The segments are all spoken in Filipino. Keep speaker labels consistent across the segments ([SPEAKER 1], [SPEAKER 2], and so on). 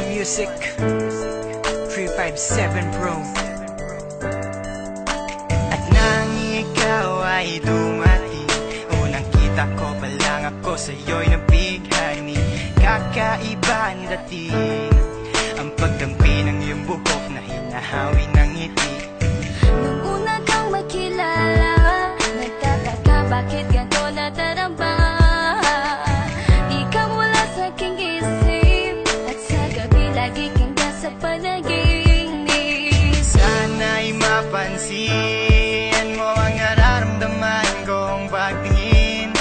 [SPEAKER 1] Music 357 Pro. At nang ikaw ay dumating, unang kita ko pa lang ako sa'yo'y nabighani. Kakaiba ang dating, ang pagdampi ng iyong buhok na hinahawi ng ngiti.
[SPEAKER 2] Nung una kang makilala, nagtataka bakit ganito nadarama. Ikaw wala sa aking isip, at sa gabi lagi kang nasa panaginip.
[SPEAKER 1] Sana'y mapansin mo ang nararamdaman kong pagtingin,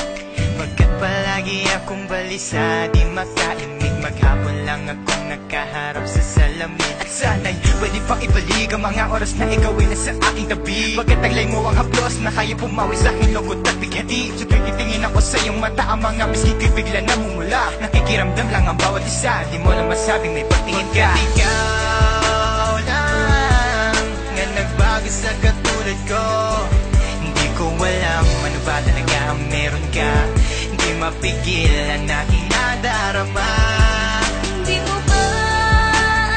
[SPEAKER 1] pagkat palagi akong balisa, di makaimig. Maghapon lang akong nakaharap sa salamin. At sana'y pwede pang ibalik ang mga oras na ikaw ay nasa aking tabi, pagkat taglay mo ang haplos na kaya pumawi sa aking lungkot at bighati. So titingin ako sa iyong mata, ang mga miski ko'y bigla namumula. Nakikiramdam lang ang bawat isa, di mo lang masabing may pagtingin ka. Pagkat ikaw lang nga nagbago sa katulad ko, hindi ko alam ano ba talaga ang meron ka. Hindi mapigil ang aking nadarama.
[SPEAKER 2] Di mo ba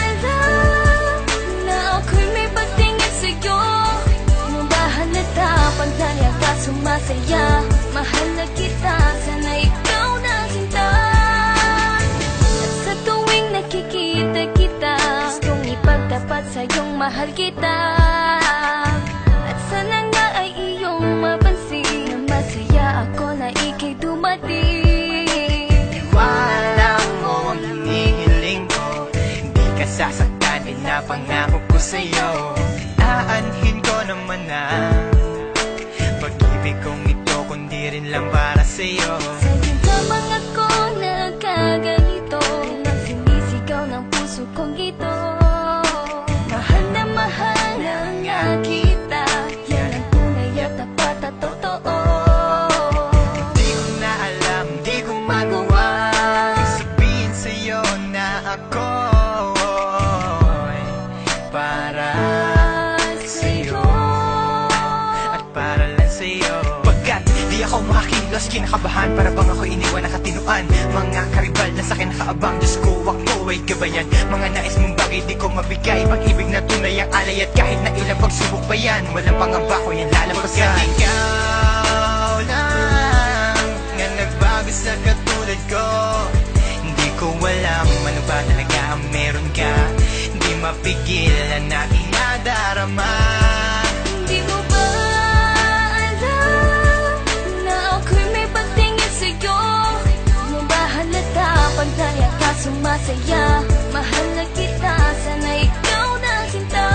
[SPEAKER 2] alam na ako'y may pagtingin sa'yo? Mo ba halata pag nariyan ka sumasaya? Mahal na kita, sana ikaw na sinta. At sa tuwing nakikita kita, gustong ipagtapat sa'yong mahal kita. At sana nga ay iyong mapansin na masaya ako na ika'y dumating.
[SPEAKER 1] Wala mo ang hinihiling ko, hindi ka sasaktan, pinapangako ko sa'yo. Aanhin ko naman na pag-ibig kong ito, kundi rin lang para sa'yo.
[SPEAKER 2] Sa'yo lamang ako nagkaganito, nang sinisigaw ng puso kong ito. Mahal na nga kita, yan ang tunay at tapat at totoo.
[SPEAKER 1] Di ko na alam, di ko magawa sabihin sa'yo na ako'y para sa'yo at para lang sa'yo. Pagkat di ako makakilos, kinakabahan, para bang ako iniwan na katinuan. Mga karibal na sa'kin nakaabang, Diyos ko ako ay gabayan. Mga nais mong bagay di ko mabigay, pag-ibig na tunay ang alay. At kahit na ilang pagsubok pa yan, walang pangamba ko yan lalampasan. Pagkat ikaw lang nga nagbago sa katulad ko, hindi ko alam ano ba talaga ang meron ka. Hindi mapigil ang aking nadarama.
[SPEAKER 2] Di mo ba alam na ako'y may pagtingin sa'yo? Mo ba halata pag nariyan ka sumasaya? Mahal na kita, sana ikaw na sinta.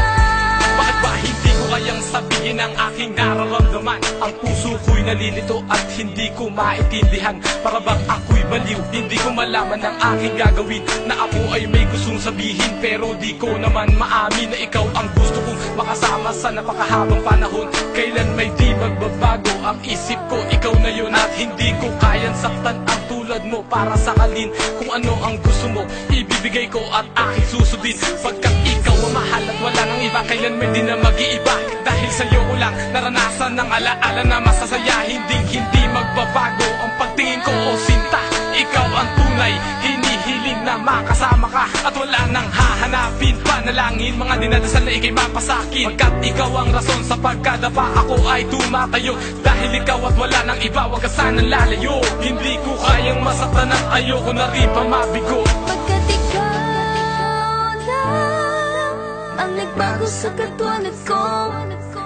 [SPEAKER 3] Bakit ba hindi ko kayang sabihin ang aking nararamdaman? Ang puso ko'y nalilito at hindi ko maintindihan. Para bang ako'y baliw, hindi ko malaman ang aking gagawin. Na ako ay may gustong sabihin, pero di ko naman maamin na ikaw ang gusto kong makasama sa napakahabang panahon. Kailan may di magbabago ang isip ko, ikaw na yun. At hindi ko kayang saktan ang tulad mo para sakalin. Kung ano ang gusto mo, ibibigay ko at aking susundin. Pagkat ikaw ang mahal at wala nang iba, kailan may di na mag-iiba. Dahil sa'yo ko lang naranasan ng alaala na masasaya. Hindi magbabago ang pagtingin ko, o sinta. Ikaw ang tunay, hinihiling na makasama ka. At wala nang hahanapin, panalangin, mga dinadasal na ikay mapasakin. Pagkat ikaw ang rason sa pagkadapa, ako ay tumatayo. Dahil ikaw at wala nang iba, wag ka sanang lalayo. Hindi ko kayang masaktan at ayoko na rin pa mabigo.
[SPEAKER 2] Pagkat ikaw lang ang nagbago sa katulad ko,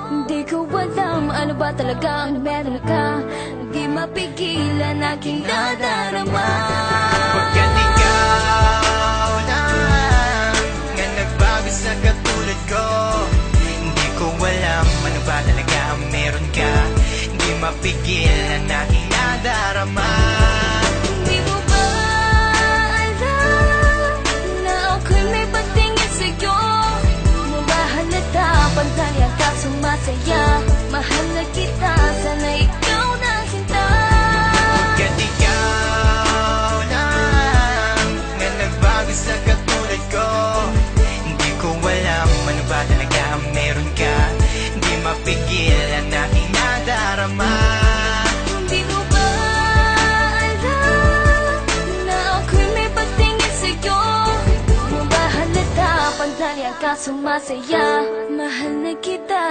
[SPEAKER 2] hindi ko alam ano ba talaga ang meron ka. Hindi mapigilan aking nadarama.
[SPEAKER 1] Pagkat ikaw lang nga nagbago sa katulad ko, hindi ko alam ano ba talaga ang meron ka. Hindi mapigil ang aking nadarama.
[SPEAKER 2] Di mo ba alam na ako'y may pagtingin sa'yo? Mo ba halata pag nariyan ka sumasaya? Mahal na kita, sana ikaw na sinta.
[SPEAKER 1] Pagkat ikaw lang nga nagbago sa katulad ko, hindi ko alam ano ba talaga ang meron ka. Hindi mapigil ang aking nadarama.
[SPEAKER 2] Di mo ba alam na ako'y may pagtingin sa'yo? Mo ba ka sumasaya. Mahal na kita.